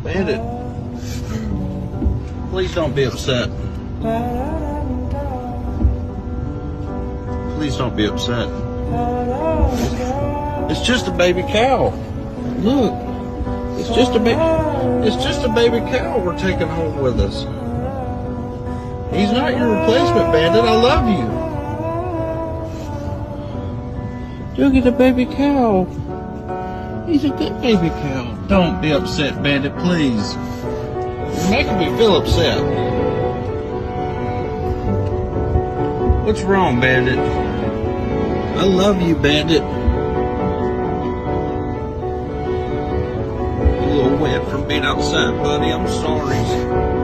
Bandit, please don't be upset. Please don't be upset. It's just a baby cow. Look, it's just a baby cow we're taking home with us. He's not your replacement, Bandit. I love you. Look at the baby cow. He's a good baby cow. Don't be upset, Bandit, please. You're making me feel upset. What's wrong, Bandit? I love you, Bandit. A little wet from being outside, buddy. I'm sorry.